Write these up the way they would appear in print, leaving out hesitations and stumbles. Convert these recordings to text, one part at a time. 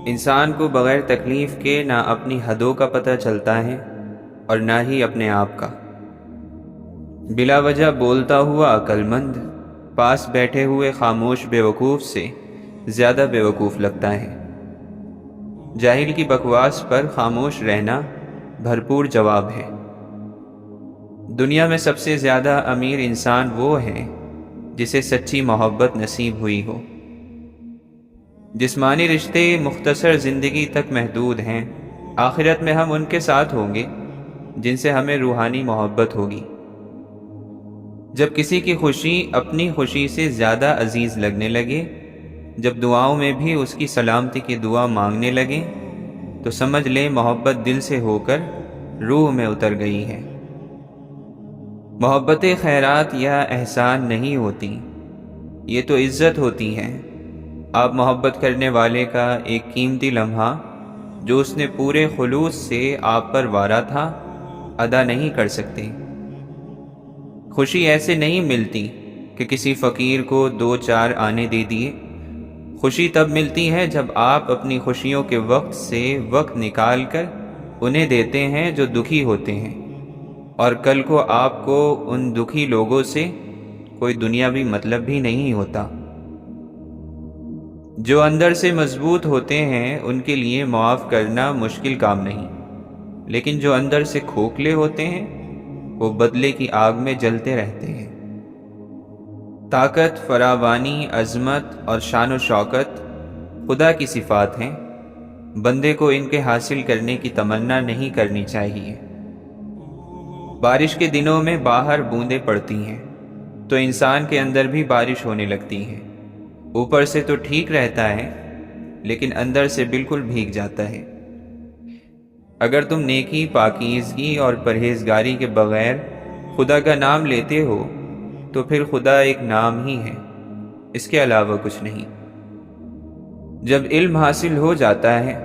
انسان کو بغیر تکلیف کے نہ اپنی حدوں کا پتہ چلتا ہے اور نہ ہی اپنے آپ کا۔ بلا وجہ بولتا ہوا عقل مند پاس بیٹھے ہوئے خاموش بیوقوف سے زیادہ بیوقوف لگتا ہے۔ جاہل کی بکواس پر خاموش رہنا بھرپور جواب ہے۔ دنیا میں سب سے زیادہ امیر انسان وہ ہے جسے سچی محبت نصیب ہوئی ہو۔ جسمانی رشتے مختصر زندگی تک محدود ہیں، آخرت میں ہم ان کے ساتھ ہوں گے جن سے ہمیں روحانی محبت ہوگی۔ جب کسی کی خوشی اپنی خوشی سے زیادہ عزیز لگنے لگے، جب دعاؤں میں بھی اس کی سلامتی کی دعا مانگنے لگیں، تو سمجھ لیں محبت دل سے ہو کر روح میں اتر گئی ہے۔ محبت خیرات یا احسان نہیں ہوتی، یہ تو عزت ہوتی ہے۔ آپ محبت کرنے والے کا ایک قیمتی لمحہ جو اس نے پورے خلوص سے آپ پر وارا تھا ادا نہیں کر سکتے۔ خوشی ایسے نہیں ملتی کہ کسی فقیر کو 2-4 آنے دے دیے۔ خوشی تب ملتی ہے جب آپ اپنی خوشیوں کے وقت سے وقت نکال کر انہیں دیتے ہیں جو دکھی ہوتے ہیں، اور کل کو آپ کو ان دکھی لوگوں سے کوئی دنیاوی مطلب بھی نہیں ہوتا۔ جو اندر سے مضبوط ہوتے ہیں ان کے لیے معاف کرنا مشکل کام نہیں، لیکن جو اندر سے کھوکھلے ہوتے ہیں وہ بدلے کی آگ میں جلتے رہتے ہیں۔ طاقت، فراوانی، عظمت اور شان و شوکت خدا کی صفات ہیں، بندے کو ان کے حاصل کرنے کی تمنا نہیں کرنی چاہیے۔ بارش کے دنوں میں باہر بوندیں پڑتی ہیں تو انسان کے اندر بھی بارش ہونے لگتی ہے۔ اوپر سے تو ٹھیک رہتا ہے لیکن اندر سے بالکل بھیگ جاتا ہے۔ اگر تم نیکی، پاکیزگی اور پرہیزگاری کے بغیر خدا کا نام لیتے ہو تو پھر خدا ایک نام ہی ہے، اس کے علاوہ کچھ نہیں۔ جب علم حاصل ہو جاتا ہے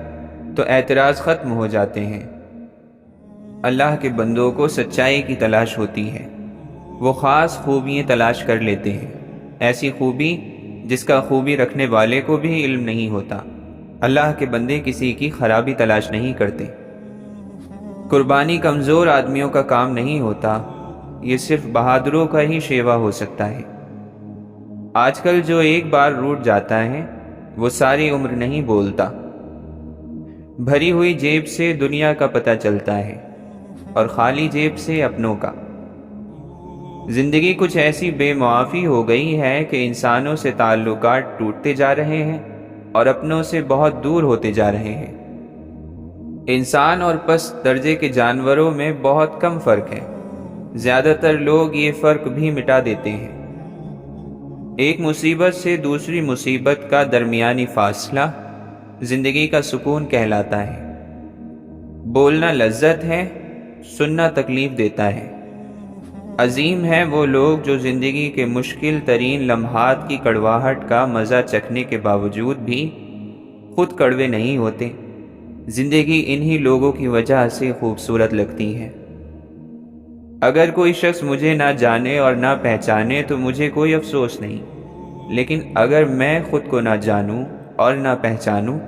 تو اعتراض ختم ہو جاتے ہیں۔ اللہ کے بندوں کو سچائی کی تلاش ہوتی ہے، وہ خاص خوبیاں تلاش کر لیتے ہیں، ایسی خوبی جس کا خوبی رکھنے والے کو بھی علم نہیں ہوتا۔ اللہ کے بندے کسی کی خرابی تلاش نہیں کرتے۔ قربانی کمزور آدمیوں کا کام نہیں ہوتا، یہ صرف بہادروں کا ہی شیوا ہو سکتا ہے۔ آج کل جو ایک بار روٹ جاتا ہے وہ ساری عمر نہیں بولتا۔ بھری ہوئی جیب سے دنیا کا پتہ چلتا ہے اور خالی جیب سے اپنوں کا۔ زندگی کچھ ایسی بے معافی ہو گئی ہے کہ انسانوں سے تعلقات ٹوٹتے جا رہے ہیں اور اپنوں سے بہت دور ہوتے جا رہے ہیں۔ انسان اور پست درجے کے جانوروں میں بہت کم فرق ہے، زیادہ تر لوگ یہ فرق بھی مٹا دیتے ہیں۔ ایک مصیبت سے دوسری مصیبت کا درمیانی فاصلہ زندگی کا سکون کہلاتا ہے۔ بولنا لذت ہے، سننا تکلیف دیتا ہے۔ عظیم ہیں وہ لوگ جو زندگی کے مشکل ترین لمحات کی کڑواہٹ کا مزہ چکھنے کے باوجود بھی خود کڑوے نہیں ہوتے۔ زندگی انہی لوگوں کی وجہ سے خوبصورت لگتی ہے۔ اگر کوئی شخص مجھے نہ جانے اور نہ پہچانے تو مجھے کوئی افسوس نہیں، لیکن اگر میں خود کو نہ جانوں اور نہ پہچانوں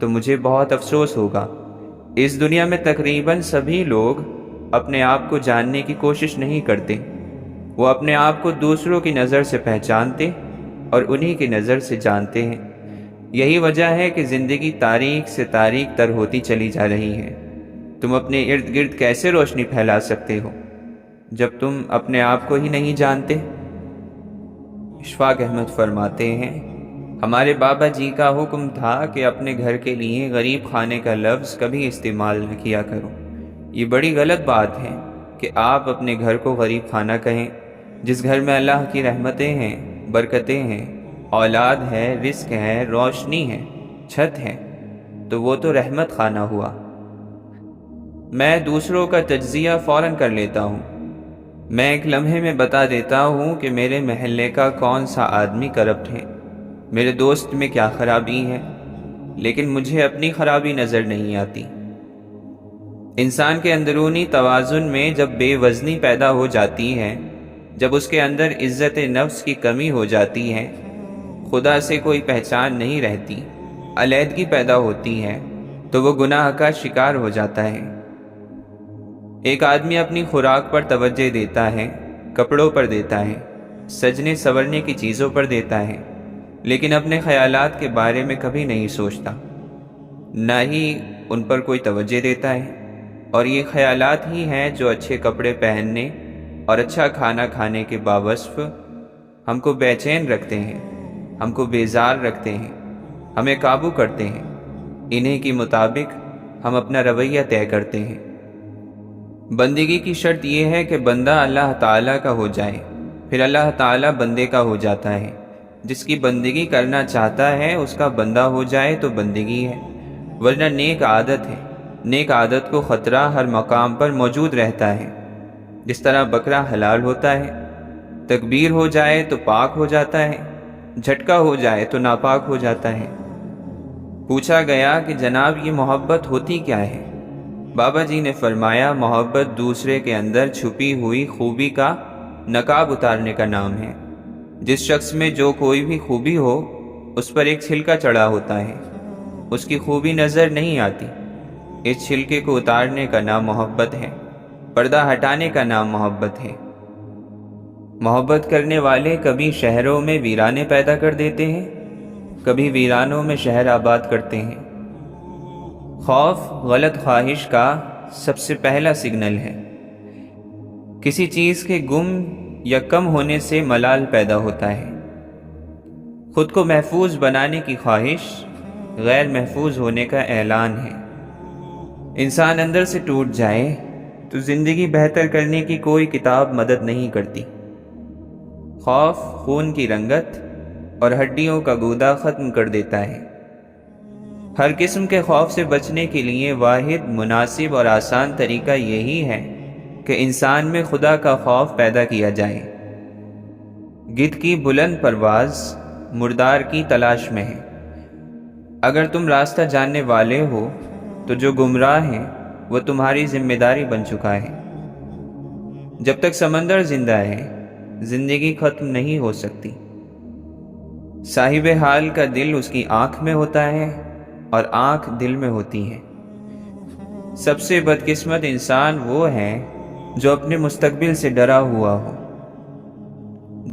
تو مجھے بہت افسوس ہوگا۔ اس دنیا میں تقریباً سبھی لوگ اپنے آپ کو جاننے کی کوشش نہیں کرتے، وہ اپنے آپ کو دوسروں کی نظر سے پہچانتے اور انہی کی نظر سے جانتے ہیں۔ یہی وجہ ہے کہ زندگی تاریک سے تاریک تر ہوتی چلی جا رہی ہے۔ تم اپنے ارد گرد کیسے روشنی پھیلا سکتے ہو جب تم اپنے آپ کو ہی نہیں جانتے؟ اشفاق احمد فرماتے ہیں، ہمارے بابا جی کا حکم تھا کہ اپنے گھر کے لیے غریب خانے کا لفظ کبھی استعمال نہ کیا کرو۔ یہ بڑی غلط بات ہے کہ آپ اپنے گھر کو غریب خانہ کہیں۔ جس گھر میں اللہ کی رحمتیں ہیں، برکتیں ہیں، اولاد ہے، رزق ہے، روشنی ہے، چھت ہے، تو وہ تو رحمت خانہ ہوا۔ میں دوسروں کا تجزیہ فوراً کر لیتا ہوں۔ میں ایک لمحے میں بتا دیتا ہوں کہ میرے محلے کا کون سا آدمی کرپٹ ہے، میرے دوست میں کیا خرابی ہے، لیکن مجھے اپنی خرابی نظر نہیں آتی۔ انسان کے اندرونی توازن میں جب بے وزنی پیدا ہو جاتی ہے، جب اس کے اندر عزت نفس کی کمی ہو جاتی ہے، خدا سے کوئی پہچان نہیں رہتی، علیحدگی پیدا ہوتی ہے تو وہ گناہ کا شکار ہو جاتا ہے۔ ایک آدمی اپنی خوراک پر توجہ دیتا ہے، کپڑوں پر دیتا ہے، سجنے سنورنے کی چیزوں پر دیتا ہے، لیکن اپنے خیالات کے بارے میں کبھی نہیں سوچتا، نہ ہی ان پر کوئی توجہ دیتا ہے۔ اور یہ خیالات ہی ہیں جو اچھے کپڑے پہننے اور اچھا کھانا کھانے کے باوصف ہم کو بے چین رکھتے ہیں، ہم کو بیزار رکھتے ہیں، ہمیں قابو کرتے ہیں۔ انہیں کے مطابق ہم اپنا رویہ طے کرتے ہیں۔ بندگی کی شرط یہ ہے کہ بندہ اللہ تعالیٰ کا ہو جائے، پھر اللہ تعالیٰ بندے کا ہو جاتا ہے۔ جس کی بندگی کرنا چاہتا ہے اس کا بندہ ہو جائے تو بندگی ہے، ورنہ نیک عادت ہے۔ نیک عادت کو خطرہ ہر مقام پر موجود رہتا ہے۔ جس طرح بکرا حلال ہوتا ہے، تکبیر ہو جائے تو پاک ہو جاتا ہے، جھٹکا ہو جائے تو ناپاک ہو جاتا ہے۔ پوچھا گیا کہ جناب یہ محبت ہوتی کیا ہے؟ بابا جی نے فرمایا، محبت دوسرے کے اندر چھپی ہوئی خوبی کا نقاب اتارنے کا نام ہے۔ جس شخص میں جو کوئی بھی خوبی ہو اس پر ایک چھلکا چڑھا ہوتا ہے، اس کی خوبی نظر نہیں آتی۔ اس چھلکے کو اتارنے کا نام محبت ہے، پردہ ہٹانے کا نام محبت ہے۔ محبت کرنے والے کبھی شہروں میں ویرانے پیدا کر دیتے ہیں، کبھی ویرانوں میں شہر آباد کرتے ہیں۔ خوف غلط خواہش کا سب سے پہلا سگنل ہے۔ کسی چیز کے گم یا کم ہونے سے ملال پیدا ہوتا ہے۔ خود کو محفوظ بنانے کی خواہش غیر محفوظ ہونے کا اعلان ہے۔ انسان اندر سے ٹوٹ جائے تو زندگی بہتر کرنے کی کوئی کتاب مدد نہیں کرتی۔ خوف خون کی رنگت اور ہڈیوں کا گودا ختم کر دیتا ہے۔ ہر قسم کے خوف سے بچنے کے لیے واحد مناسب اور آسان طریقہ یہی ہے کہ انسان میں خدا کا خوف پیدا کیا جائے۔ گدھ کی بلند پرواز مردار کی تلاش میں ہے۔ اگر تم راستہ جاننے والے ہو تو جو گمراہ ہیں وہ تمہاری ذمہ داری بن چکا ہے۔ جب تک سمندر زندہ ہے زندگی ختم نہیں ہو سکتی۔ صاحب حال کا دل اس کی آنکھ میں ہوتا ہے اور آنکھ دل میں ہوتی ہے۔ سب سے بدقسمت انسان وہ ہے جو اپنے مستقبل سے ڈرا ہوا ہو۔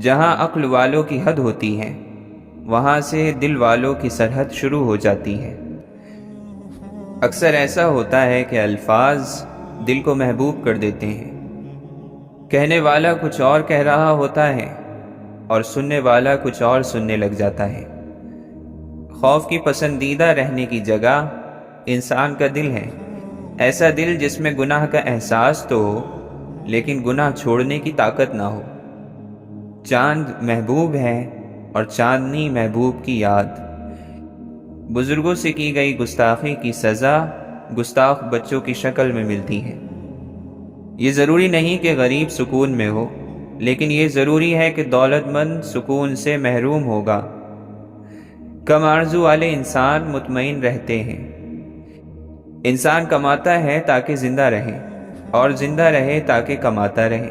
جہاں عقل والوں کی حد ہوتی ہے وہاں سے دل والوں کی سرحد شروع ہو جاتی ہے۔ اکثر ایسا ہوتا ہے کہ الفاظ دل کو محبوب کر دیتے ہیں۔ کہنے والا کچھ اور کہہ رہا ہوتا ہے اور سننے والا کچھ اور سننے لگ جاتا ہے۔ خوف کی پسندیدہ رہنے کی جگہ انسان کا دل ہے، ایسا دل جس میں گناہ کا احساس تو ہو لیکن گناہ چھوڑنے کی طاقت نہ ہو۔ چاند محبوب ہے اور چاندنی محبوب کی یاد۔ بزرگوں سے کی گئی گستاخی کی سزا گستاخ بچوں کی شکل میں ملتی ہے۔ یہ ضروری نہیں کہ غریب سکون میں ہو، لیکن یہ ضروری ہے کہ دولت مند سکون سے محروم ہوگا۔ کم آرزو والے انسان مطمئن رہتے ہیں۔ انسان کماتا ہے تاکہ زندہ رہے اور زندہ رہے تاکہ کماتا رہے۔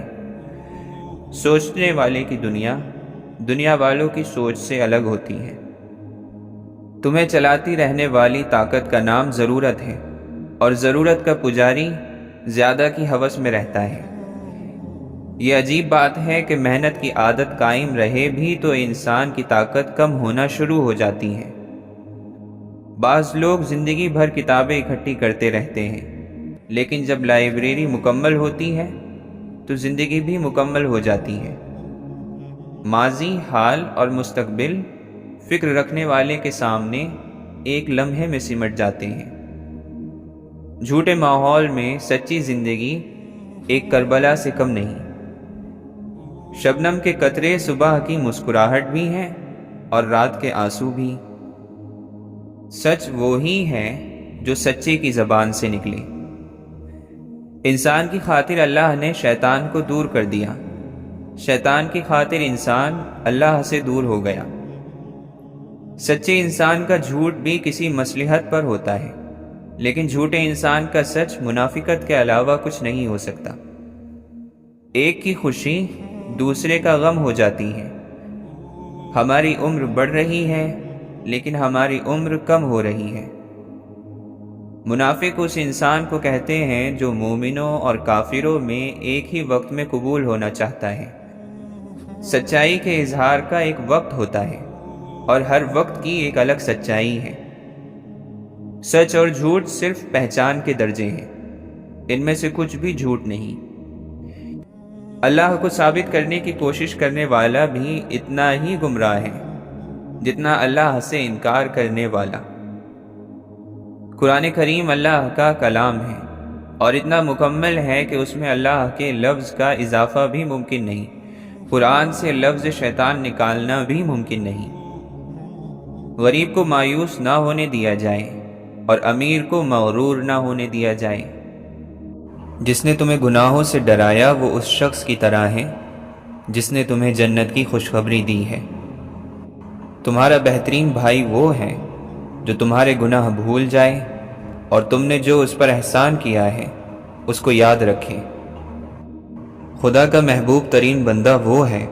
سوچنے والے کی دنیا والوں کی سوچ سے الگ ہوتی ہے۔ تمہیں چلاتی رہنے والی طاقت کا نام ضرورت ہے، اور ضرورت کا پجاری زیادہ کی ہوس میں رہتا ہے۔ یہ عجیب بات ہے کہ محنت کی عادت قائم رہے بھی تو انسان کی طاقت کم ہونا شروع ہو جاتی ہے۔ بعض لوگ زندگی بھر کتابیں اکٹھی کرتے رہتے ہیں، لیکن جب لائبریری مکمل ہوتی ہے تو زندگی بھی مکمل ہو جاتی ہے۔ ماضی، حال اور مستقبل فکر رکھنے والے کے سامنے ایک لمحے میں سمٹ جاتے ہیں۔ جھوٹے ماحول میں سچی زندگی ایک کربلا سے کم نہیں۔ شبنم کے قطرے صبح کی مسکراہٹ بھی ہیں اور رات کے آنسو بھی۔ سچ وہی ہے جو سچے کی زبان سے نکلے۔ انسان کی خاطر اللہ نے شیطان کو دور کر دیا، شیطان کی خاطر انسان اللہ سے دور ہو گیا۔ سچے انسان کا جھوٹ بھی کسی مصلحت پر ہوتا ہے، لیکن جھوٹے انسان کا سچ منافقت کے علاوہ کچھ نہیں ہو سکتا۔ ایک کی خوشی دوسرے کا غم ہو جاتی ہے۔ ہماری عمر بڑھ رہی ہے لیکن ہماری عمر کم ہو رہی ہے۔ منافق اس انسان کو کہتے ہیں جو مومنوں اور کافروں میں ایک ہی وقت میں قبول ہونا چاہتا ہے۔ سچائی کے اظہار کا ایک وقت ہوتا ہے اور ہر وقت کی ایک الگ سچائی ہے۔ سچ اور جھوٹ صرف پہچان کے درجے ہیں، ان میں سے کچھ بھی جھوٹ نہیں۔ اللہ کو ثابت کرنے کی کوشش کرنے والا بھی اتنا ہی گمراہ ہے جتنا اللہ سے انکار کرنے والا۔ قرآن کریم اللہ کا کلام ہے اور اتنا مکمل ہے کہ اس میں اللہ کے لفظ کا اضافہ بھی ممکن نہیں۔ قرآن سے لفظ شیطان نکالنا بھی ممکن نہیں۔ غریب کو مایوس نہ ہونے دیا جائے اور امیر کو مغرور نہ ہونے دیا جائے۔ جس نے تمہیں گناہوں سے ڈرایا وہ اس شخص کی طرح ہے جس نے تمہیں جنت کی خوشخبری دی ہے۔ تمہارا بہترین بھائی وہ ہے جو تمہارے گناہ بھول جائے اور تم نے جو اس پر احسان کیا ہے اس کو یاد رکھے۔ خدا کا محبوب ترین بندہ وہ ہے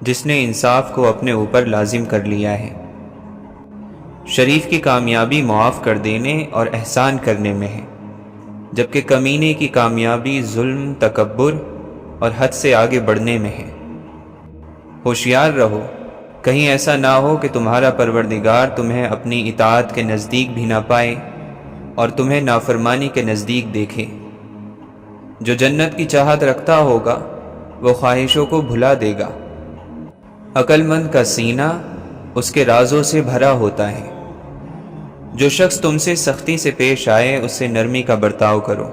جس نے انصاف کو اپنے اوپر لازم کر لیا ہے۔ شریف کی کامیابی معاف کر دینے اور احسان کرنے میں ہے، جبکہ کمینے کی کامیابی ظلم، تکبر اور حد سے آگے بڑھنے میں ہے۔ ہوشیار رہو، کہیں ایسا نہ ہو کہ تمہارا پروردگار تمہیں اپنی اطاعت کے نزدیک بھی نہ پائے اور تمہیں نافرمانی کے نزدیک دیکھے۔ جو جنت کی چاہت رکھتا ہوگا وہ خواہشوں کو بھلا دے گا۔ عقل مند کا سینہ اس کے رازوں سے بھرا ہوتا ہے۔ جو شخص تم سے سختی سے پیش آئے اس سے نرمی کا برتاؤ کرو،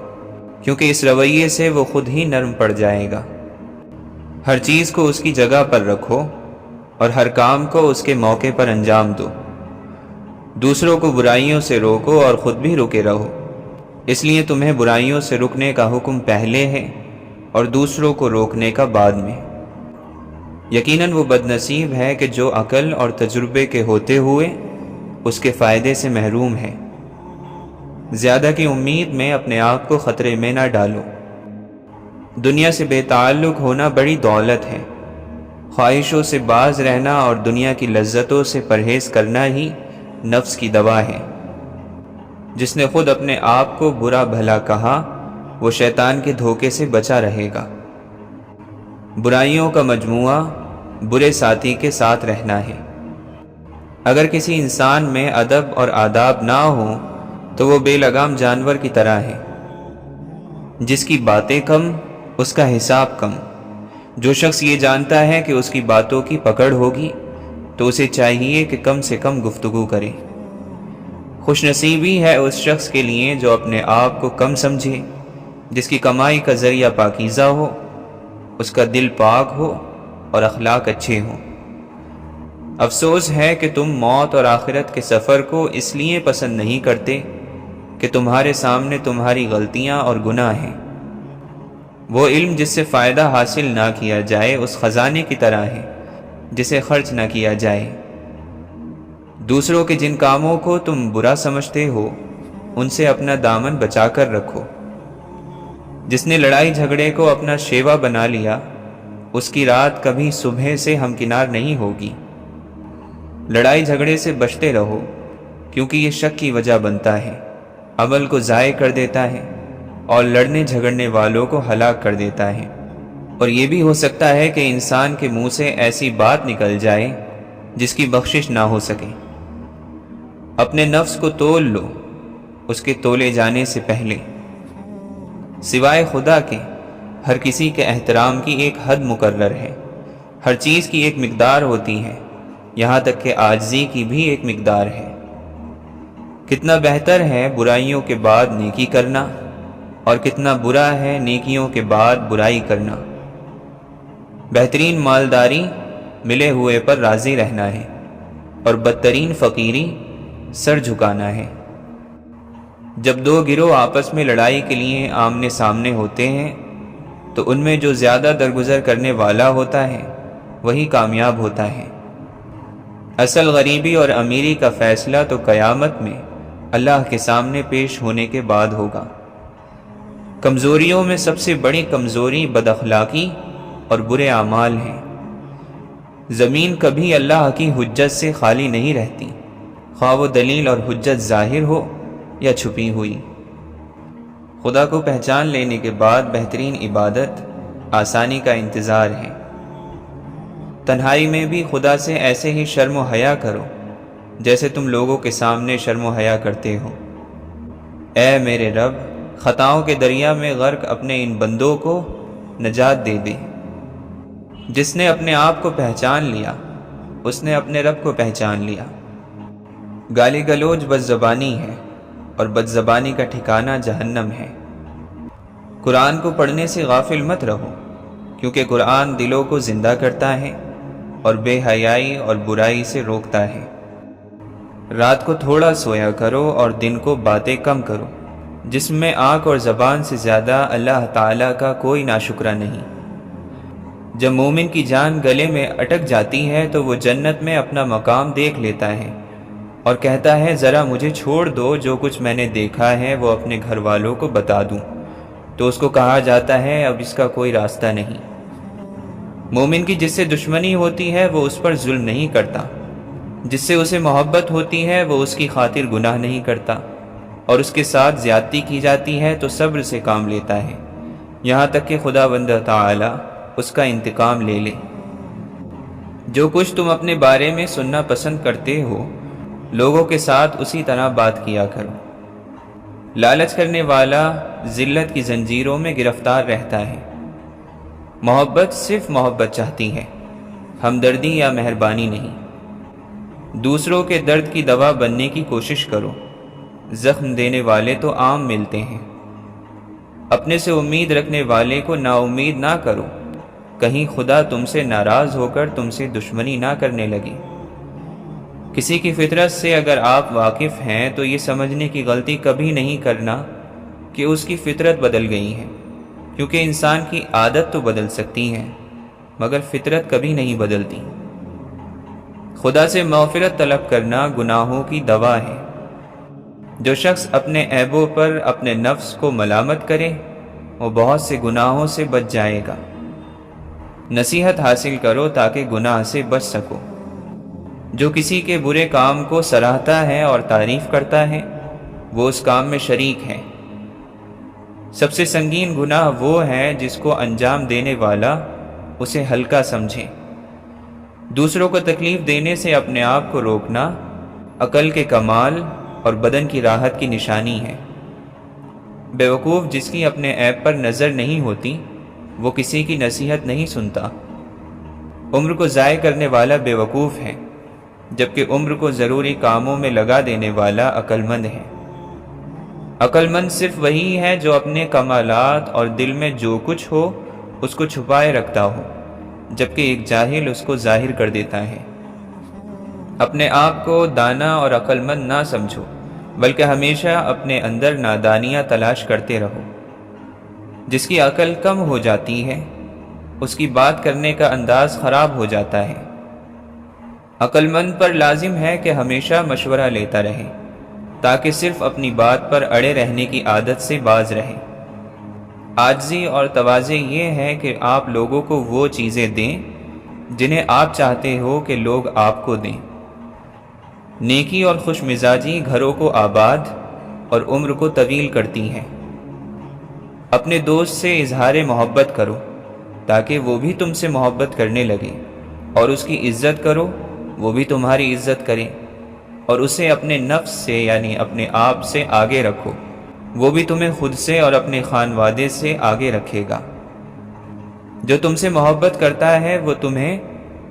کیونکہ اس رویے سے وہ خود ہی نرم پڑ جائے گا۔ ہر چیز کو اس کی جگہ پر رکھو اور ہر کام کو اس کے موقع پر انجام دو۔ دوسروں کو برائیوں سے روکو اور خود بھی رکے رہو، اس لیے تمہیں برائیوں سے رکنے کا حکم پہلے ہے اور دوسروں کو روکنے کا بعد میں۔ یقیناً وہ بدنصیب ہے کہ جو عقل اور تجربے کے ہوتے ہوئے اس کے فائدے سے محروم ہے۔ زیادہ کی امید میں اپنے آپ کو خطرے میں نہ ڈالو۔ دنیا سے بے تعلق ہونا بڑی دولت ہے۔ خواہشوں سے باز رہنا اور دنیا کی لذتوں سے پرہیز کرنا ہی نفس کی دوا ہے۔ جس نے خود اپنے آپ کو برا بھلا کہا وہ شیطان کے دھوکے سے بچا رہے گا۔ برائیوں کا مجموعہ برے ساتھی کے ساتھ رہنا ہے۔ اگر کسی انسان میں ادب اور آداب نہ ہو تو وہ بے لگام جانور کی طرح ہے۔ جس کی باتیں کم اس کا حساب کم۔ جو شخص یہ جانتا ہے کہ اس کی باتوں کی پکڑ ہوگی تو اسے چاہیے کہ کم سے کم گفتگو کرے۔ خوش نصیبی ہے اس شخص کے لیے جو اپنے آپ کو کم سمجھے، جس کی کمائی کا ذریعہ پاکیزہ ہو، اس کا دل پاک ہو اور اخلاق اچھے ہوں۔ افسوس ہے کہ تم موت اور آخرت کے سفر کو اس لیے پسند نہیں کرتے کہ تمہارے سامنے تمہاری غلطیاں اور گناہ ہیں۔ وہ علم جس سے فائدہ حاصل نہ کیا جائے اس خزانے کی طرح ہے جسے خرچ نہ کیا جائے۔ دوسروں کے جن کاموں کو تم برا سمجھتے ہو ان سے اپنا دامن بچا کر رکھو۔ جس نے لڑائی جھگڑے کو اپنا شیوا بنا لیا اس کی رات کبھی صبح سے ہمکنار نہیں ہوگی۔ لڑائی جھگڑے سے بچتے رہو کیونکہ یہ شک کی وجہ بنتا ہے، عمل کو ضائع کر دیتا ہے اور لڑنے جھگڑنے والوں کو ہلاک کر دیتا ہے۔ اور یہ بھی ہو سکتا ہے کہ انسان کے منہ سے ایسی بات نکل جائے جس کی بخشش نہ ہو سکے۔ اپنے نفس کو تول لو اس کے تولے جانے سے پہلے۔ سوائے خدا کے ہر کسی کے احترام کی ایک حد مقرر ہے۔ ہر چیز کی ایک مقدار ہوتی ہے، یہاں تک کہ عاجزی کی بھی ایک مقدار ہے۔ کتنا بہتر ہے برائیوں کے بعد نیکی کرنا اور کتنا برا ہے نیکیوں کے بعد برائی کرنا۔ بہترین مالداری ملے ہوئے پر راضی رہنا ہے اور بدترین فقیری سر جھکانا ہے۔ جب دو گروہ آپس میں لڑائی کے لیے آمنے سامنے ہوتے ہیں تو ان میں جو زیادہ درگزر کرنے والا ہوتا ہے وہی کامیاب ہوتا ہے۔ اصل غریبی اور امیری کا فیصلہ تو قیامت میں اللہ کے سامنے پیش ہونے کے بعد ہوگا۔ کمزوریوں میں سب سے بڑی کمزوری بد اخلاقی اور برے اعمال ہیں۔ زمین کبھی اللہ کی حجت سے خالی نہیں رہتی۔ خواہ وہ دلیل اور حجت ظاہر ہو یا چھپی ہوئی۔ خدا کو پہچان لینے کے بعد بہترین عبادت آسانی کا انتظار ہے۔ تنہائی میں بھی خدا سے ایسے ہی شرم و حیا کرو جیسے تم لوگوں کے سامنے شرم و حیا کرتے ہو۔ اے میرے رب، خطاؤں کے دریا میں غرق اپنے ان بندوں کو نجات دے دے۔ جس نے اپنے آپ کو پہچان لیا اس نے اپنے رب کو پہچان لیا۔ گالی گلوچ بد زبانی ہے اور بد زبانی کا ٹھکانہ جہنم ہے۔ قرآن کو پڑھنے سے غافل مت رہو، کیونکہ قرآن دلوں کو زندہ کرتا ہے اور بے حیائی اور برائی سے روکتا ہے۔ رات کو تھوڑا سویا کرو اور دن کو باتیں کم کرو، جس میں آنکھ اور زبان سے زیادہ اللہ تعالیٰ کا کوئی ناشکرہ نہیں۔ جب مومن کی جان گلے میں اٹک جاتی ہے تو وہ جنت میں اپنا مقام دیکھ لیتا ہے اور کہتا ہے ذرا مجھے چھوڑ دو، جو کچھ میں نے دیکھا ہے وہ اپنے گھر والوں کو بتا دوں۔ تو اس کو کہا جاتا ہے اب اس کا کوئی راستہ نہیں۔ مومن کی جس سے دشمنی ہوتی ہے وہ اس پر ظلم نہیں کرتا، جس سے اسے محبت ہوتی ہے وہ اس کی خاطر گناہ نہیں کرتا، اور اس کے ساتھ زیادتی کی جاتی ہے تو صبر سے کام لیتا ہے، یہاں تک کہ خداوند تعالی اس کا انتقام لے لے۔ جو کچھ تم اپنے بارے میں سننا پسند کرتے ہو لوگوں کے ساتھ اسی طرح بات کیا کرو۔ لالچ کرنے والا ذلت کی زنجیروں میں گرفتار رہتا ہے۔ محبت صرف محبت چاہتی ہے، ہمدردی یا مہربانی نہیں۔ دوسروں کے درد کی دوا بننے کی کوشش کرو، زخم دینے والے تو عام ملتے ہیں۔ اپنے سے امید رکھنے والے کو نا امید نہ کرو، کہیں خدا تم سے ناراض ہو کر تم سے دشمنی نہ کرنے لگے۔ کسی کی فطرت سے اگر آپ واقف ہیں تو یہ سمجھنے کی غلطی کبھی نہیں کرنا کہ اس کی فطرت بدل گئی ہے، کیونکہ انسان کی عادت تو بدل سکتی ہے مگر فطرت کبھی نہیں بدلتی۔ خدا سے مغفرت طلب کرنا گناہوں کی دوا ہے۔ جو شخص اپنے عیبوں پر اپنے نفس کو ملامت کرے وہ بہت سے گناہوں سے بچ جائے گا۔ نصیحت حاصل کرو تاکہ گناہ سے بچ سکو۔ جو کسی کے برے کام کو سراہتا ہے اور تعریف کرتا ہے وہ اس کام میں شریک ہے۔ سب سے سنگین گناہ وہ ہے جس کو انجام دینے والا اسے ہلکا سمجھے۔ دوسروں کو تکلیف دینے سے اپنے آپ کو روکنا عقل کے کمال اور بدن کی راحت کی نشانی ہے۔ بیوقوف جس کی اپنے عیب پر نظر نہیں ہوتی وہ کسی کی نصیحت نہیں سنتا۔ عمر کو ضائع کرنے والا بیوقوف ہے، جبکہ عمر کو ضروری کاموں میں لگا دینے والا عقل مند ہے۔ عقل مند صرف وہی ہے جو اپنے کمالات اور دل میں جو کچھ ہو اس کو چھپائے رکھتا ہو، جبکہ ایک جاہل اس کو ظاہر کر دیتا ہے۔ اپنے آپ کو دانا اور عقل مند نہ سمجھو، بلکہ ہمیشہ اپنے اندر نادانیاں تلاش کرتے رہو۔ جس کی عقل کم ہو جاتی ہے اس کی بات کرنے کا انداز خراب ہو جاتا ہے۔ عقل مند پر لازم ہے کہ ہمیشہ مشورہ لیتا رہے تاکہ صرف اپنی بات پر اڑے رہنے کی عادت سے باز رہے۔ عاجزی اور تواضع یہ ہے کہ آپ لوگوں کو وہ چیزیں دیں جنہیں آپ چاہتے ہو کہ لوگ آپ کو دیں۔ نیکی اور خوش مزاجی گھروں کو آباد اور عمر کو طویل کرتی ہیں۔ اپنے دوست سے اظہار محبت کرو تاکہ وہ بھی تم سے محبت کرنے لگے، اور اس کی عزت کرو وہ بھی تمہاری عزت کرے، اور اسے اپنے نفس سے یعنی اپنے آپ سے آگے رکھو، وہ بھی تمہیں خود سے اور اپنے خانوادے سے آگے رکھے گا۔ جو تم سے محبت کرتا ہے وہ تمہیں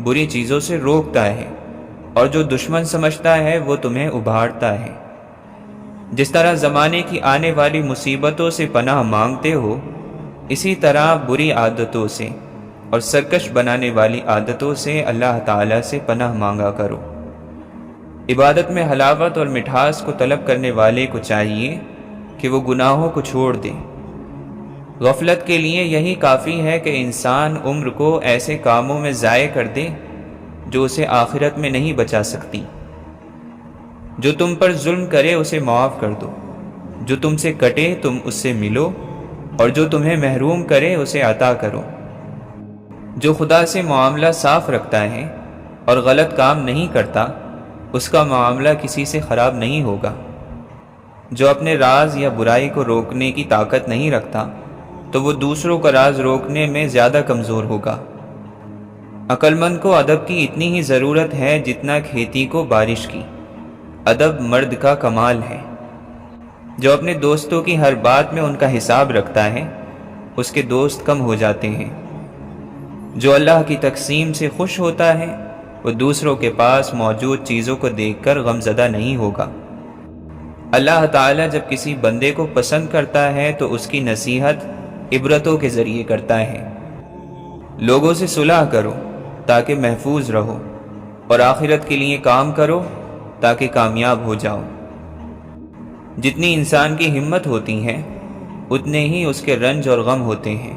بری چیزوں سے روکتا ہے، اور جو دشمن سمجھتا ہے وہ تمہیں ابھارتا ہے۔ جس طرح زمانے کی آنے والی مصیبتوں سے پناہ مانگتے ہو، اسی طرح بری عادتوں سے اور سرکش بنانے والی عادتوں سے اللہ تعالیٰ سے پناہ مانگا کرو۔ عبادت میں حلاوت اور مٹھاس کو طلب کرنے والے کو چاہیے کہ وہ گناہوں کو چھوڑ دے۔ غفلت کے لیے یہی کافی ہے کہ انسان عمر کو ایسے کاموں میں ضائع کر دے جو اسے آخرت میں نہیں بچا سکتی۔ جو تم پر ظلم کرے اسے معاف کر دو، جو تم سے کٹے تم اس سے ملو، اور جو تمہیں محروم کرے اسے عطا کرو۔ جو خدا سے معاملہ صاف رکھتا ہے اور غلط کام نہیں کرتا اس کا معاملہ کسی سے خراب نہیں ہوگا۔ جو اپنے راز یا برائی کو روکنے کی طاقت نہیں رکھتا تو وہ دوسروں کا راز روکنے میں زیادہ کمزور ہوگا۔ عقل مند کو ادب کی اتنی ہی ضرورت ہے جتنا کھیتی کو بارش کی۔ ادب مرد کا کمال ہے۔ جو اپنے دوستوں کی ہر بات میں ان کا حساب رکھتا ہے اس کے دوست کم ہو جاتے ہیں۔ جو اللہ کی تقسیم سے خوش ہوتا ہے وہ دوسروں کے پاس موجود چیزوں کو دیکھ کر غمزدہ نہیں ہوگا۔ اللہ تعالیٰ جب کسی بندے کو پسند کرتا ہے تو اس کی نصیحت عبرتوں کے ذریعے کرتا ہے۔ لوگوں سے صلح کرو تاکہ محفوظ رہو، اور آخرت کے لیے کام کرو تاکہ کامیاب ہو جاؤ۔ جتنی انسان کی ہمت ہوتی ہے اتنے ہی اس کے رنج اور غم ہوتے ہیں۔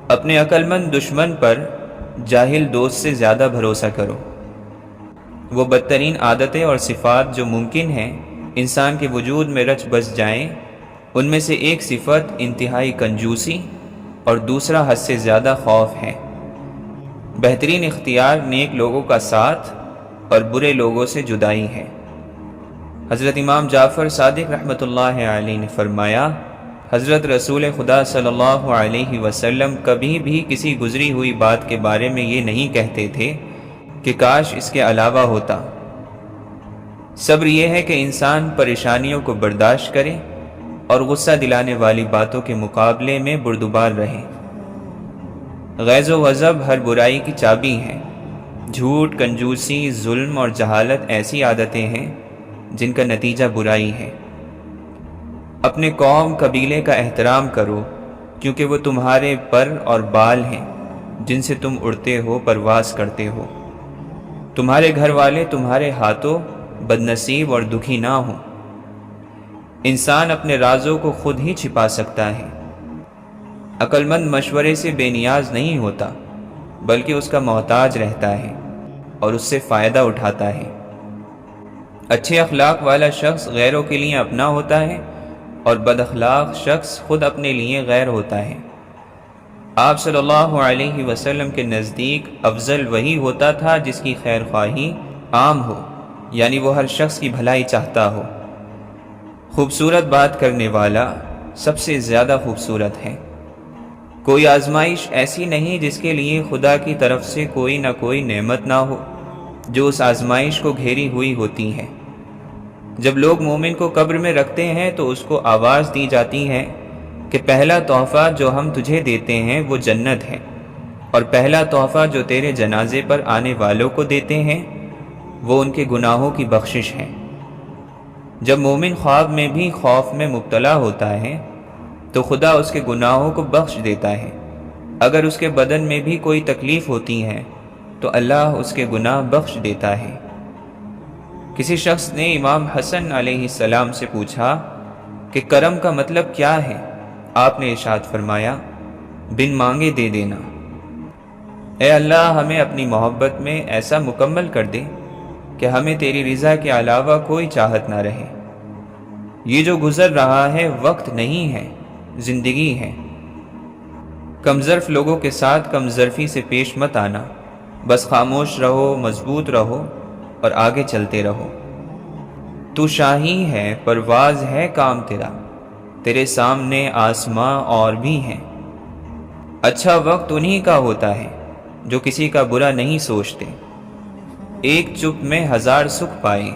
اپنے عقل مند دشمن پر جاہل دوست سے زیادہ بھروسہ کرو۔ وہ بدترین عادتیں اور صفات جو ممکن ہیں انسان کے وجود میں رچ بس جائیں، ان میں سے ایک صفت انتہائی کنجوسی اور دوسرا حد سے زیادہ خوف ہے۔ بہترین اختیار نیک لوگوں کا ساتھ اور برے لوگوں سے جدائی ہے۔ حضرت امام جعفر صادق رحمۃ اللہ علیہ نے فرمایا، حضرت رسول خدا صلی اللہ علیہ وسلم کبھی بھی کسی گزری ہوئی بات کے بارے میں یہ نہیں کہتے تھے کہ کاش اس کے علاوہ ہوتا۔ صبر یہ ہے کہ انسان پریشانیوں کو برداشت کرے اور غصہ دلانے والی باتوں کے مقابلے میں بردبار رہے۔ غیظ و غضب ہر برائی کی چابی ہے۔ جھوٹ، کنجوسی، ظلم اور جہالت ایسی عادتیں ہیں جن کا نتیجہ برائی ہے۔ اپنے قوم قبیلے کا احترام کرو کیونکہ وہ تمہارے پر اور بال ہیں جن سے تم اڑتے ہو، پرواز کرتے ہو۔ تمہارے گھر والے تمہارے ہاتھوں بد نصیب اور دکھی نہ ہوں۔ انسان اپنے رازوں کو خود ہی چھپا سکتا ہے۔ عقل مند مشورے سے بے نیاز نہیں ہوتا بلکہ اس کا محتاج رہتا ہے اور اس سے فائدہ اٹھاتا ہے۔ اچھے اخلاق والا شخص غیروں کے لیے اپنا ہوتا ہے اور بد اخلاق شخص خود اپنے لیے غیر ہوتا ہے۔ آپ صلی اللہ علیہ وسلم کے نزدیک افضل وہی ہوتا تھا جس کی خیر خواہی عام ہو، یعنی وہ ہر شخص کی بھلائی چاہتا ہو۔ خوبصورت بات کرنے والا سب سے زیادہ خوبصورت ہے۔ کوئی آزمائش ایسی نہیں جس کے لیے خدا کی طرف سے کوئی نہ کوئی نعمت نہ ہو جو اس آزمائش کو گھیری ہوئی ہوتی ہے۔ جب لوگ مومن کو قبر میں رکھتے ہیں تو اس کو آواز دی جاتی ہے کہ پہلا تحفہ جو ہم تجھے دیتے ہیں وہ جنت ہے، اور پہلا تحفہ جو تیرے جنازے پر آنے والوں کو دیتے ہیں وہ ان کے گناہوں کی بخشش ہے۔ جب مومن خواب میں بھی خوف میں مبتلا ہوتا ہے تو خدا اس کے گناہوں کو بخش دیتا ہے۔ اگر اس کے بدن میں بھی کوئی تکلیف ہوتی ہے تو اللہ اس کے گناہ بخش دیتا ہے۔ کسی شخص نے امام حسن علیہ السلام سے پوچھا کہ کرم کا مطلب کیا ہے؟ آپ نے ارشاد فرمایا، بن مانگے دے دینا۔ اے اللہ، ہمیں اپنی محبت میں ایسا مکمل کر دے کہ ہمیں تیری رضا کے علاوہ کوئی چاہت نہ رہے۔ یہ جو گزر رہا ہے وقت نہیں ہے، زندگی ہے۔ کم ظرف لوگوں کے ساتھ کم ظرفی سے پیش مت آنا، بس خاموش رہو، مضبوط رہو اور آگے چلتے رہو۔ تو شاہی ہے، پرواز ہے کام تیرا، تیرے سامنے آسماں اور بھی ہیں۔ اچھا وقت انہی کا ہوتا ہے جو کسی کا برا نہیں سوچتے۔ ایک چپ میں ہزار سکھ پائے،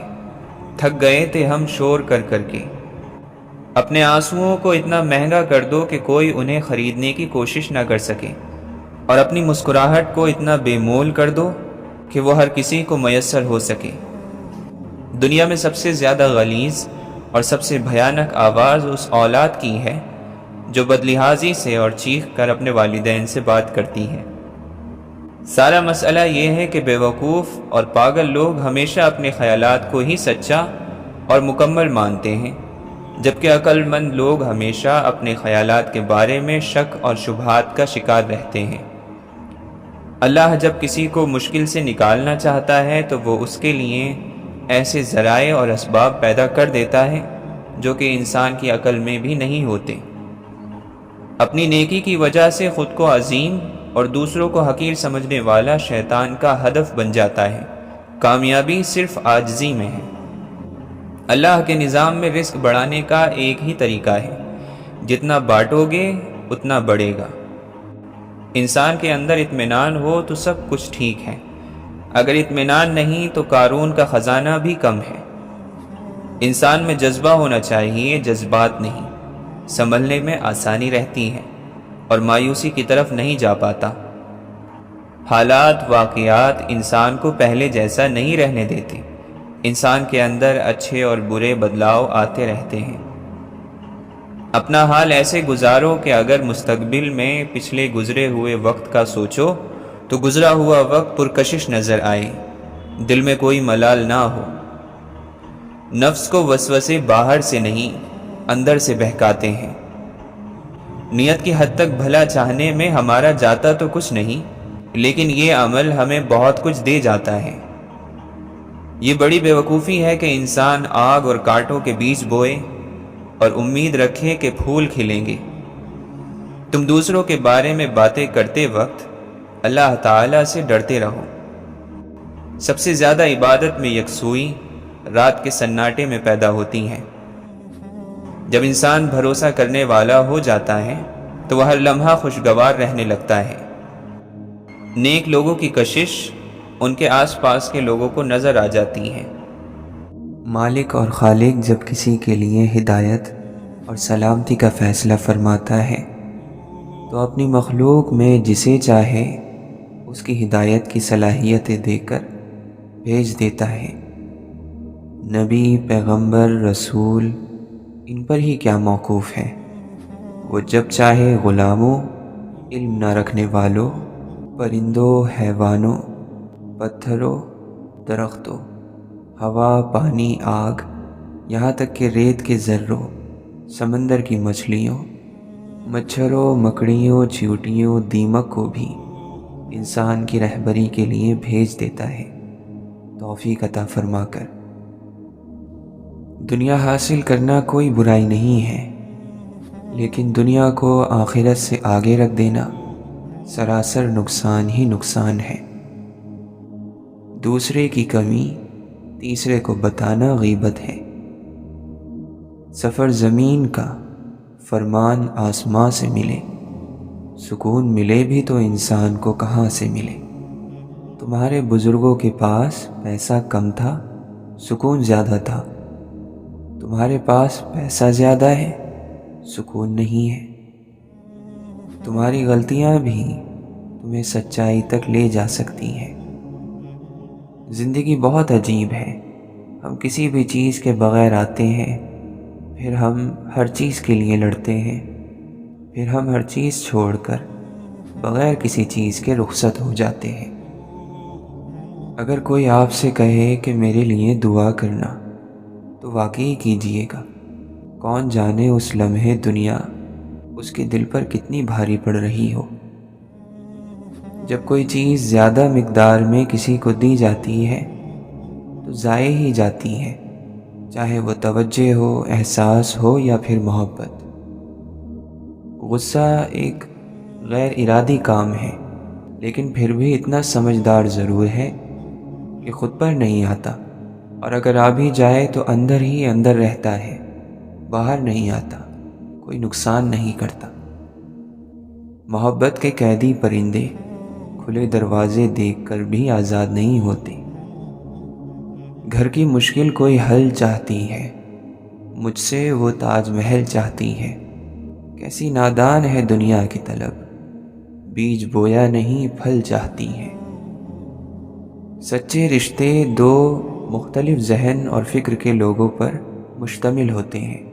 تھک گئے تھے ہم شور کر کر کے۔ اپنے آنسوؤں کو اتنا مہنگا کر دو کہ کوئی انہیں خریدنے کی کوشش نہ کر سکے، اور اپنی مسکراہٹ کو اتنا بے مول کر دو کہ وہ ہر کسی کو میسر ہو سکے۔ دنیا میں سب سے زیادہ غلیظ اور سب سے بھیانک آواز اس اولاد کی ہے جو بدلحاظی سے اور چیخ کر اپنے والدین سے بات کرتی ہے۔ سارا مسئلہ یہ ہے کہ بیوقوف اور پاگل لوگ ہمیشہ اپنے خیالات کو ہی سچا اور مکمل مانتے ہیں، جبکہ عقل مند لوگ ہمیشہ اپنے خیالات کے بارے میں شک اور شبہات کا شکار رہتے ہیں۔ اللہ جب کسی کو مشکل سے نکالنا چاہتا ہے تو وہ اس کے لیے ایسے ذرائع اور اسباب پیدا کر دیتا ہے جو کہ انسان کی عقل میں بھی نہیں ہوتے۔ اپنی نیکی کی وجہ سے خود کو عظیم اور دوسروں کو حقیر سمجھنے والا شیطان کا ہدف بن جاتا ہے۔ کامیابی صرف عاجزی میں ہے۔ اللہ کے نظام میں رزق بڑھانے کا ایک ہی طریقہ ہے، جتنا بانٹو گے اتنا بڑھے گا۔ انسان کے اندر اطمینان ہو تو سب کچھ ٹھیک ہے، اگر اطمینان نہیں تو قارون کا خزانہ بھی کم ہے۔ انسان میں جذبہ ہونا چاہیے، جذبات نہیں۔ سنبھلنے میں آسانی رہتی ہے اور مایوسی کی طرف نہیں جا پاتا۔ حالات، واقعات انسان کو پہلے جیسا نہیں رہنے دیتے۔ انسان کے اندر اچھے اور برے بدلاؤ آتے رہتے ہیں۔ اپنا حال ایسے گزارو کہ اگر مستقبل میں پچھلے گزرے ہوئے وقت کا سوچو تو گزرا ہوا وقت پرکشش نظر آئے، دل میں کوئی ملال نہ ہو۔ نفس کو وسوسے باہر سے نہیں، اندر سے بہکاتے ہیں۔ نیت کی حد تک بھلا چاہنے میں ہمارا جاتا تو کچھ نہیں، لیکن یہ عمل ہمیں بہت کچھ دے جاتا ہے۔ یہ بڑی بیوقوفی ہے کہ انسان آگ اور کانٹوں کے بیج بوئے اور امید رکھے کہ پھول کھلیں گے۔ تم دوسروں کے بارے میں باتیں کرتے وقت اللہ تعالیٰ سے ڈرتے رہو۔ سب سے زیادہ عبادت میں یکسوئی رات کے سناٹے میں پیدا ہوتی ہے۔ جب انسان بھروسہ کرنے والا ہو جاتا ہے تو وہ ہر لمحہ خوشگوار رہنے لگتا ہے۔ نیک لوگوں کی کشش ان کے آس پاس کے لوگوں کو نظر آ جاتی ہے۔ مالک اور خالق جب کسی کے لیے ہدایت اور سلامتی کا فیصلہ فرماتا ہے تو اپنی مخلوق میں جسے چاہے اس کی ہدایت کی صلاحیتیں دے کر بھیج دیتا ہے۔ نبی، پیغمبر، رسول ان پر ہی کیا موقوف ہے؟ وہ جب چاہے غلاموں، علم نہ رکھنے والوں، پرندوں، حیوانوں، پتھروں، درختوں، ہوا، پانی، آگ، یہاں تک کہ ریت کے ذروں، سمندر کی مچھلیوں، مچھروں، مکڑیوں، چیونٹیوں، دیمک کو بھی انسان کی رہبری کے لیے بھیج دیتا ہے، توفیق عطا فرما کر۔ دنیا حاصل کرنا کوئی برائی نہیں ہے، لیکن دنیا کو آخرت سے آگے رکھ دینا سراسر نقصان ہی نقصان ہے۔ دوسرے کی کمی تیسرے کو بتانا غیبت ہے۔ سفر زمین کا، فرمان آسماں سے ملے، سکون ملے بھی تو انسان کو کہاں سے ملے؟ تمہارے بزرگوں کے پاس پیسہ کم تھا، سکون زیادہ تھا۔ تمہارے پاس پیسہ زیادہ ہے، سکون نہیں ہے۔ تمہاری غلطیاں بھی تمہیں سچائی تک لے جا سکتی ہیں۔ زندگی بہت عجیب ہے۔ ہم کسی بھی چیز کے بغیر آتے ہیں، پھر ہم ہر چیز کے لیے لڑتے ہیں، پھر ہم ہر چیز چھوڑ کر بغیر کسی چیز کے رخصت ہو جاتے ہیں۔ اگر کوئی آپ سے کہے کہ میرے لیے دعا کرنا تو واقعی کیجیے گا۔ کون جانے اس لمحے دنیا اس کے دل پر کتنی بھاری پڑ رہی ہو۔ جب کوئی چیز زیادہ مقدار میں کسی کو دی جاتی ہے تو ضائع ہی جاتی ہے، چاہے وہ توجہ ہو، احساس ہو یا پھر محبت۔ غصہ ایک غیر ارادی کام ہے، لیکن پھر بھی اتنا سمجھدار ضرور ہے کہ خود پر نہیں آتا، اور اگر آ بھی جائے تو اندر ہی اندر رہتا ہے، باہر نہیں آتا، کوئی نقصان نہیں کرتا۔ محبت کے قیدی پرندے کھلے دروازے دیکھ کر بھی آزاد نہیں ہوتے۔ گھر کی مشکل کوئی حل چاہتی ہے، مجھ سے وہ تاج محل چاہتی ہے۔ کیسی نادان ہے دنیا کی طلب، بیج بویا نہیں پھل چاہتی ہے۔ سچے رشتے دو مختلف ذہن اور فکر کے لوگوں پر مشتمل ہوتے ہیں۔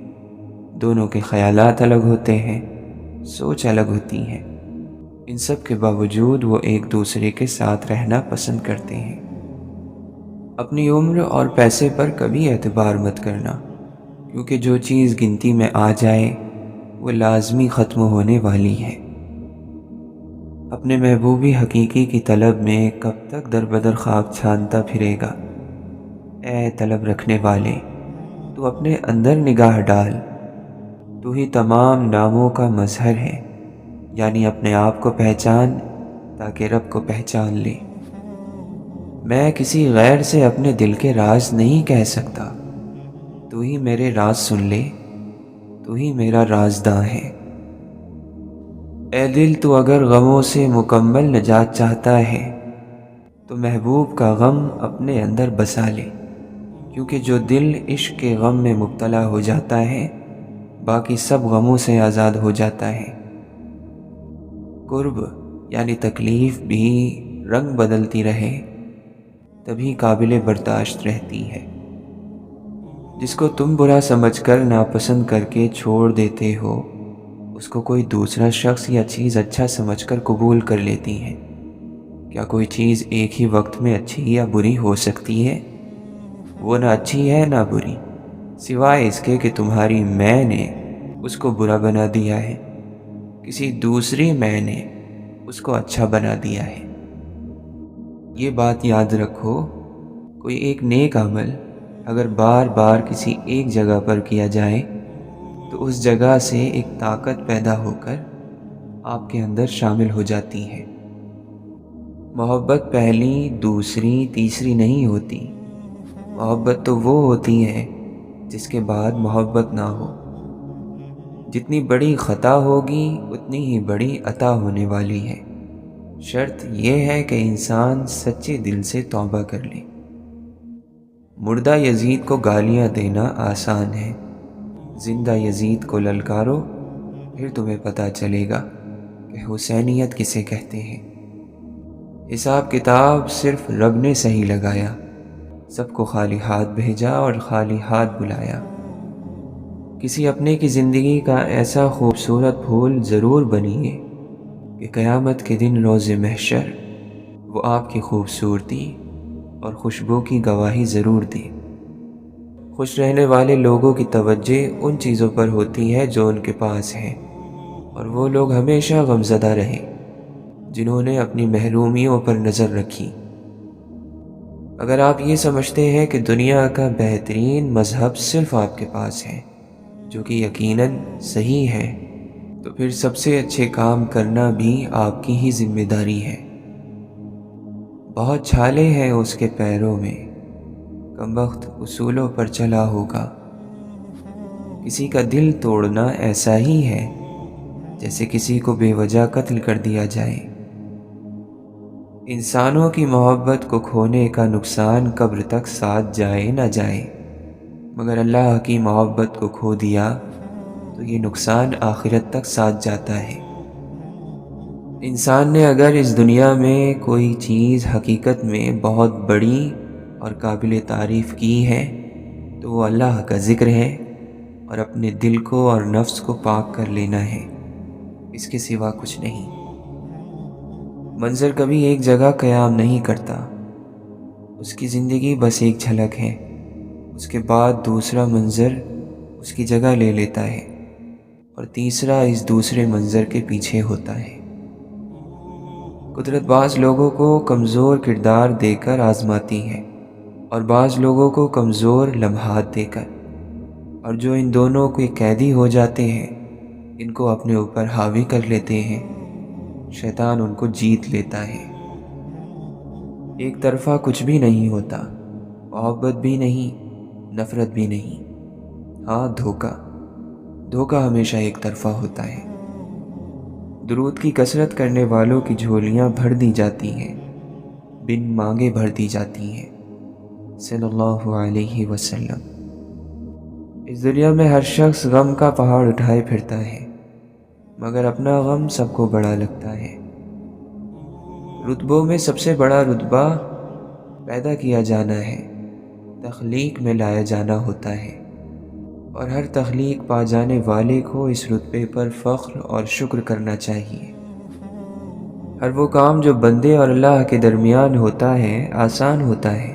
دونوں کے خیالات الگ ہوتے ہیں، سوچ الگ ہوتی ہے۔ ان سب کے باوجود وہ ایک دوسرے کے ساتھ رہنا پسند کرتے ہیں۔ اپنی عمر اور پیسے پر کبھی اعتبار مت کرنا، کیونکہ جو چیز گنتی میں آ جائے وہ لازمی ختم ہونے والی ہے۔ اپنے محبوبی حقیقی کی طلب میں کب تک در بدر خواب چھانتا پھرے گا؟ اے طلب رکھنے والے، تو اپنے اندر نگاہ ڈال، تو ہی تمام ناموں کا مظہر ہے، یعنی اپنے آپ کو پہچان تاکہ رب کو پہچان لے۔ میں کسی غیر سے اپنے دل کے راز نہیں کہہ سکتا، تو ہی میرے راز سن لے، تو ہی میرا رازداں ہے۔ اے دل، تو اگر غموں سے مکمل نجات چاہتا ہے تو محبوب کا غم اپنے اندر بسا لے، کیونکہ جو دل عشق کے غم میں مبتلا ہو جاتا ہے باقی سب غموں سے آزاد ہو جاتا ہے۔ قرب یعنی تکلیف بھی رنگ بدلتی رہے تبھی قابل برداشت رہتی ہے۔ جس کو تم برا سمجھ کر ناپسند کر کے چھوڑ دیتے ہو، اس کو کوئی دوسرا شخص یا چیز اچھا سمجھ کر قبول کر لیتی ہے۔ کیا کوئی چیز ایک ہی وقت میں اچھی یا بری ہو سکتی ہے؟ وہ نہ اچھی ہے نہ بری، سوائے اس کے کہ تمہاری میں نے اس کو برا بنا دیا ہے، کسی دوسری میں نے اس کو اچھا بنا دیا ہے۔ یہ بات یاد رکھو، کوئی ایک نیک عمل اگر بار بار کسی ایک جگہ پر کیا جائے تو اس جگہ سے ایک طاقت پیدا ہو کر آپ کے اندر شامل ہو جاتی ہے۔ محبت پہلی، دوسری، تیسری نہیں ہوتی۔ محبت تو وہ ہوتی ہے جس کے بعد محبت نہ ہو۔ جتنی بڑی خطا ہوگی اتنی ہی بڑی عطا ہونے والی ہے۔ شرط یہ ہے کہ انسان سچے دل سے توبہ کر لے۔ مردہ یزید کو گالیاں دینا آسان ہے، زندہ یزید کو للکارو، پھر تمہیں پتہ چلے گا کہ حسینیت کسے کہتے ہیں۔ حساب کتاب صرف رب نے صحیح لگایا، سب کو خالی ہاتھ بھیجا اور خالی ہاتھ بلایا۔ کسی اپنے کی زندگی کا ایسا خوبصورت پھول ضرور بنیے کہ قیامت کے دن روز محشر وہ آپ کی خوبصورتی اور خوشبو کی گواہی ضرور دے۔ خوش رہنے والے لوگوں کی توجہ ان چیزوں پر ہوتی ہے جو ان کے پاس ہیں، اور وہ لوگ ہمیشہ غمزدہ رہے جنہوں نے اپنی محرومیوں پر نظر رکھی۔ اگر آپ یہ سمجھتے ہیں کہ دنیا کا بہترین مذہب صرف آپ کے پاس ہے، جو کہ یقیناً صحیح ہے، تو پھر سب سے اچھے کام کرنا بھی آپ کی ہی ذمہ داری ہے۔ بہت چھالے ہیں اس کے پیروں میں، کمبخت اصولوں پر چلا ہوگا۔ کسی کا دل توڑنا ایسا ہی ہے جیسے کسی کو بے وجہ قتل کر دیا جائے۔ انسانوں کی محبت کو کھونے کا نقصان قبر تک ساتھ جائے نہ جائے، مگر اللہ کی محبت کو کھو دیا تو یہ نقصان آخرت تک ساتھ جاتا ہے۔ انسان نے اگر اس دنیا میں کوئی چیز حقیقت میں بہت بڑی اور قابل تعریف کی ہے تو وہ اللہ کا ذکر ہے اور اپنے دل کو اور نفس کو پاک کر لینا ہے، اس کے سوا کچھ نہیں۔ منظر کبھی ایک جگہ قیام نہیں کرتا، اس کی زندگی بس ایک جھلک ہے، اس کے بعد دوسرا منظر اس کی جگہ لے لیتا ہے اور تیسرا اس دوسرے منظر کے پیچھے ہوتا ہے۔ قدرت بعض لوگوں کو کمزور کردار دے کر آزماتی ہے اور بعض لوگوں کو کمزور لمحات دے کر، اور جو ان دونوں کے قیدی ہو جاتے ہیں ان کو اپنے اوپر حاوی کر لیتے ہیں، شیطان ان کو جیت لیتا ہے۔ ایک طرفہ کچھ بھی نہیں ہوتا، محبت بھی نہیں، نفرت بھی نہیں، ہاں دھوکہ ہمیشہ ایک طرفہ ہوتا ہے۔ درود کی کثرت کرنے والوں کی جھولیاں بھر دی جاتی ہیں، بن مانگے بھر دی جاتی ہیں، صلی اللہ علیہ وسلم۔ اس دنیا میں ہر شخص غم کا پہاڑ اٹھائے پھرتا ہے، مگر اپنا غم سب کو بڑا لگتا ہے۔ رتبوں میں سب سے بڑا رتبہ پیدا کیا جانا ہے، تخلیق میں لایا جانا ہوتا ہے، اور ہر تخلیق پا جانے والے کو اس رتبے پر فخر اور شکر کرنا چاہیے۔ ہر وہ کام جو بندے اور اللہ کے درمیان ہوتا ہے آسان ہوتا ہے،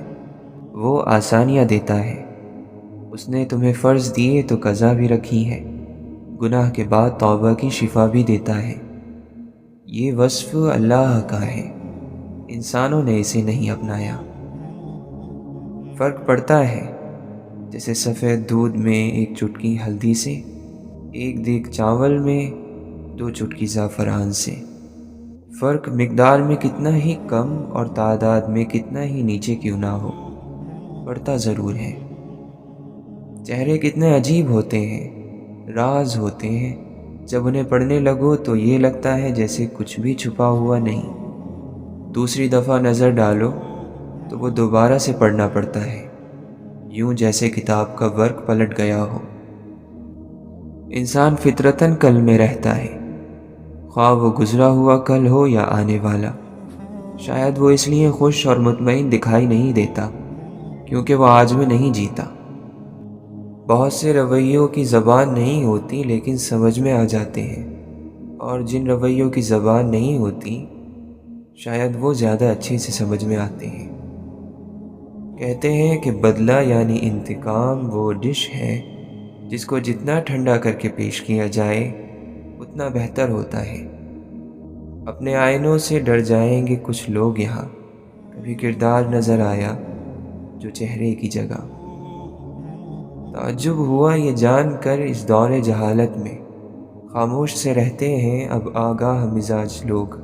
وہ آسانیاں دیتا ہے۔ اس نے تمہیں فرض دیے تو قضا بھی رکھی ہے، گناہ کے بعد توبہ کی شفا بھی دیتا ہے۔ یہ وصف اللہ کا ہے، انسانوں نے اسے نہیں اپنایا۔ فرق پڑتا ہے جیسے سفید دودھ میں ایک چٹکی ہلدی سے، ایک دیگ چاول میں 2 چٹکی زعفران سے۔ فرق مقدار میں کتنا ہی کم اور تعداد میں کتنا ہی نیچے کیوں نہ ہو، پڑھتا ضرور ہے۔ چہرے کتنے عجیب ہوتے ہیں، راز ہوتے ہیں، جب انہیں پڑھنے لگو تو یہ لگتا ہے جیسے کچھ بھی چھپا ہوا نہیں۔ دوسری دفعہ نظر ڈالو تو وہ دوبارہ سے پڑھنا پڑتا ہے، یوں جیسے کتاب کا ورق پلٹ گیا ہو۔ انسان فطرتاً کل میں رہتا ہے، خواہ وہ گزرا ہوا کل ہو یا آنے والا۔ شاید وہ اس لیے خوش اور مطمئن دکھائی نہیں دیتا کیونکہ وہ آج میں نہیں جیتا۔ بہت سے رویوں کی زبان نہیں ہوتی لیکن سمجھ میں آ جاتے ہیں، اور جن رویوں کی زبان نہیں ہوتی شاید وہ زیادہ اچھے سے سمجھ میں آتے ہیں۔ کہتے ہیں کہ بدلہ یعنی انتقام وہ ڈش ہے جس کو جتنا ٹھنڈا کر کے پیش کیا جائے اتنا بہتر ہوتا ہے۔ اپنے آئینوں سے ڈر جائیں گے کچھ لوگ یہاں، کبھی کردار نظر آیا جو چہرے کی جگہ۔ تعجب ہوا یہ جان کر اس دور جہالت میں خاموش سے رہتے ہیں اب آگاہ مزاج لوگ۔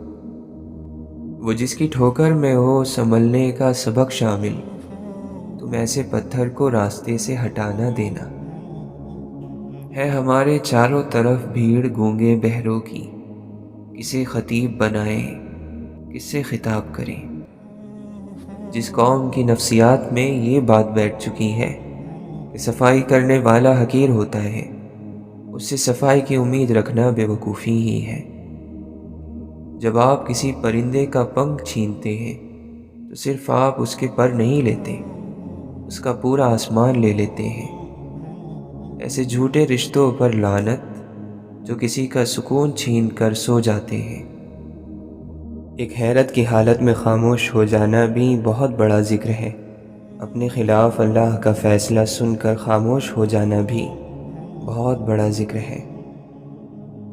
وہ جس کی ٹھوکر میں ہو سنبھلنے کا سبق شامل، تم ایسے پتھر کو راستے سے ہٹانا دینا۔ ہے ہمارے چاروں طرف بھیڑ گونگے بہروں کی، کسے خطیب بنائیں کس سے خطاب کریں۔ جس قوم کی نفسیات میں یہ بات بیٹھ چکی ہے کہ صفائی کرنے والا حقیر ہوتا ہے، اس سے صفائی کی امید رکھنا بے وقوفی ہی ہے۔ جب آپ کسی پرندے کا پنکھ چھینتے ہیں تو صرف آپ اس کے پر نہیں لیتے، اس کا پورا آسمان لے لیتے ہیں۔ ایسے جھوٹے رشتوں پر لعنت جو کسی کا سکون چھین کر سو جاتے ہیں۔ ایک حیرت کی حالت میں خاموش ہو جانا بھی بہت بڑا ذکر ہے، اپنے خلاف اللہ کا فیصلہ سن کر خاموش ہو جانا بھی بہت بڑا ذکر ہے۔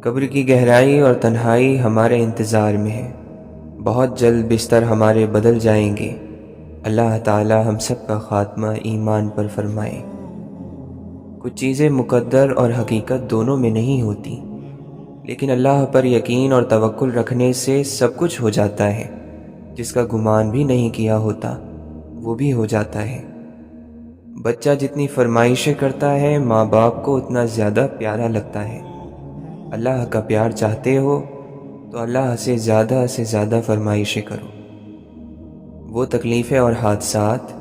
قبر کی گہرائی اور تنہائی ہمارے انتظار میں ہے، بہت جلد بستر ہمارے بدل جائیں گے۔ اللہ تعالی ہم سب کا خاتمہ ایمان پر فرمائے۔ کچھ چیزیں مقدر اور حقیقت دونوں میں نہیں ہوتی، لیکن اللہ پر یقین اور توکل رکھنے سے سب کچھ ہو جاتا ہے۔ جس کا گمان بھی نہیں کیا ہوتا وہ بھی ہو جاتا ہے۔ بچہ جتنی فرمائشیں کرتا ہے ماں باپ کو اتنا زیادہ پیارا لگتا ہے۔ اللہ کا پیار چاہتے ہو تو اللہ سے زیادہ فرمائشیں کرو۔ وہ تکلیفیں اور حادثات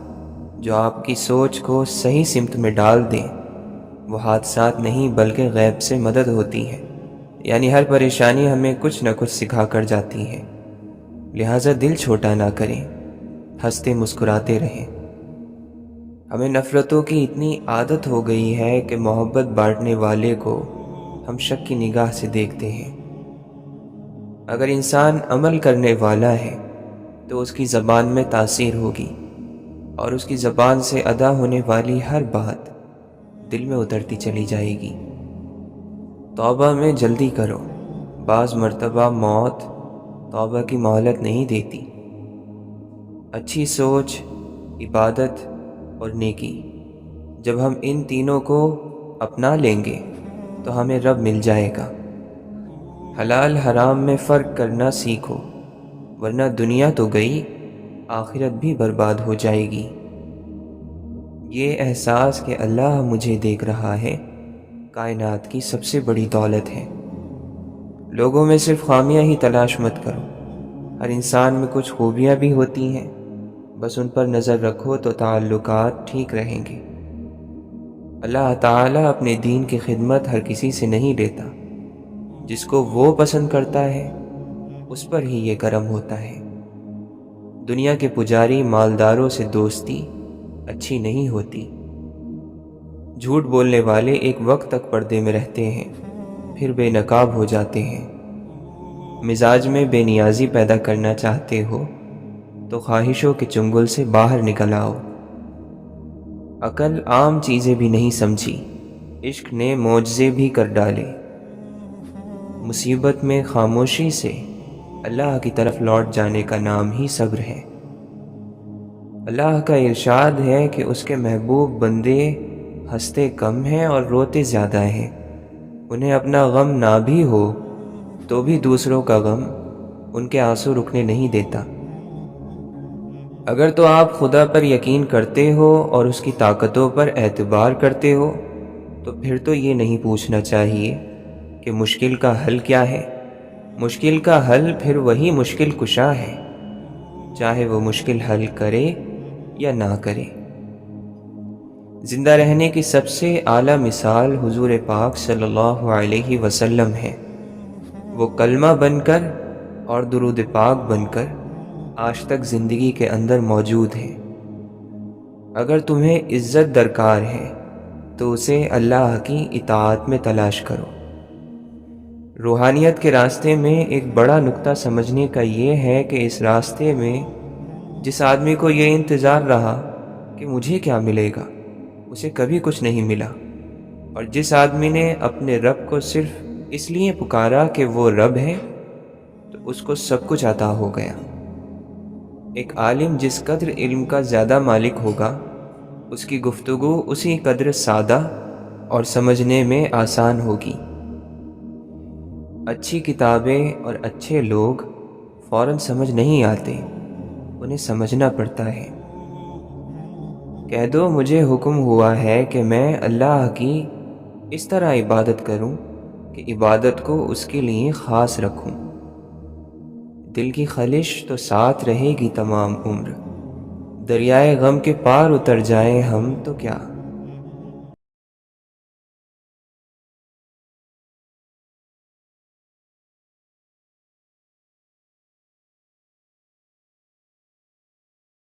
جو آپ کی سوچ کو صحیح سمت میں ڈال دیں، وہ حادثات نہیں بلکہ غیب سے مدد ہوتی ہے۔ یعنی ہر پریشانی ہمیں کچھ نہ کچھ سکھا کر جاتی ہے، لہٰذا دل چھوٹا نہ کریں، ہنستے مسکراتے رہیں۔ ہمیں نفرتوں کی اتنی عادت ہو گئی ہے کہ محبت بانٹنے والے کو ہم شک کی نگاہ سے دیکھتے ہیں۔ اگر انسان عمل کرنے والا ہے تو اس کی زبان میں تاثیر ہوگی، اور اس کی زبان سے ادا ہونے والی ہر بات دل میں اترتی چلی جائے گی۔ توبہ میں جلدی کرو، بعض مرتبہ موت توبہ کی مہلت نہیں دیتی۔ اچھی سوچ، عبادت اور نیکی، جب ہم ان تینوں کو اپنا لیں گے تو ہمیں رب مل جائے گا۔ حلال حرام میں فرق کرنا سیکھو، ورنہ دنیا تو گئی، آخرت بھی برباد ہو جائے گی۔ یہ احساس کہ اللہ مجھے دیکھ رہا ہے کائنات کی سب سے بڑی دولت ہے۔ لوگوں میں صرف خامیاں ہی تلاش مت کرو، ہر انسان میں کچھ خوبیاں بھی ہوتی ہیں، بس ان پر نظر رکھو تو تعلقات ٹھیک رہیں گے۔ اللہ تعالیٰ اپنے دین کی خدمت ہر کسی سے نہیں لیتا، جس کو وہ پسند کرتا ہے اس پر ہی یہ کرم ہوتا ہے۔ دنیا کے پجاری مالداروں سے دوستی اچھی نہیں ہوتی۔ جھوٹ بولنے والے ایک وقت تک پردے میں رہتے ہیں، پھر بے نقاب ہو جاتے ہیں۔ مزاج میں بے نیازی پیدا کرنا چاہتے ہو تو خواہشوں کے چنگل سے باہر نکل آؤ۔ عقل عام چیزیں بھی نہیں سمجھی، عشق نے معجزے بھی کر ڈالے۔ مصیبت میں خاموشی سے اللہ کی طرف لوٹ جانے کا نام ہی صبر ہے۔ اللہ کا ارشاد ہے کہ اس کے محبوب بندے ہنستے کم ہیں اور روتے زیادہ ہیں۔ انہیں اپنا غم نہ بھی ہو تو بھی دوسروں کا غم ان کے آنسو رکنے نہیں دیتا۔ اگر تو آپ خدا پر یقین کرتے ہو اور اس کی طاقتوں پر اعتبار کرتے ہو تو پھر تو یہ نہیں پوچھنا چاہیے کہ مشکل کا حل کیا ہے۔ مشکل کا حل پھر وہی مشکل کشا ہے، چاہے وہ مشکل حل کرے یا نہ کرے۔ زندہ رہنے کی سب سے اعلیٰ مثال حضور پاک صلی اللہ علیہ وسلم ہے۔ وہ کلمہ بن کر اور درود پاک بن کر آج تک زندگی کے اندر موجود ہیں۔ اگر تمہیں عزت درکار ہے تو اسے اللہ کی اطاعت میں تلاش کرو۔ روحانیت کے راستے میں ایک بڑا نقطہ سمجھنے کا یہ ہے کہ اس راستے میں جس آدمی کو یہ انتظار رہا کہ مجھے کیا ملے گا، اسے کبھی کچھ نہیں ملا، اور جس آدمی نے اپنے رب کو صرف اس لیے پکارا کہ وہ رب ہے تو اس کو سب کچھ عطا ہو گیا۔ ایک عالم جس قدر علم کا زیادہ مالک ہوگا، اس کی گفتگو اسی قدر سادہ اور سمجھنے میں آسان ہوگی۔ اچھی کتابیں اور اچھے لوگ فوراً سمجھ نہیں آتے، انہیں سمجھنا پڑتا ہے۔ کہہ دو مجھے حکم ہوا ہے کہ میں اللہ کی اس طرح عبادت کروں کہ عبادت کو اس کے لیے خاص رکھوں، دل کی خلش تو ساتھ رہے گی تمام عمر، دریائے غم کے پار اتر جائیں ہم تو کیا۔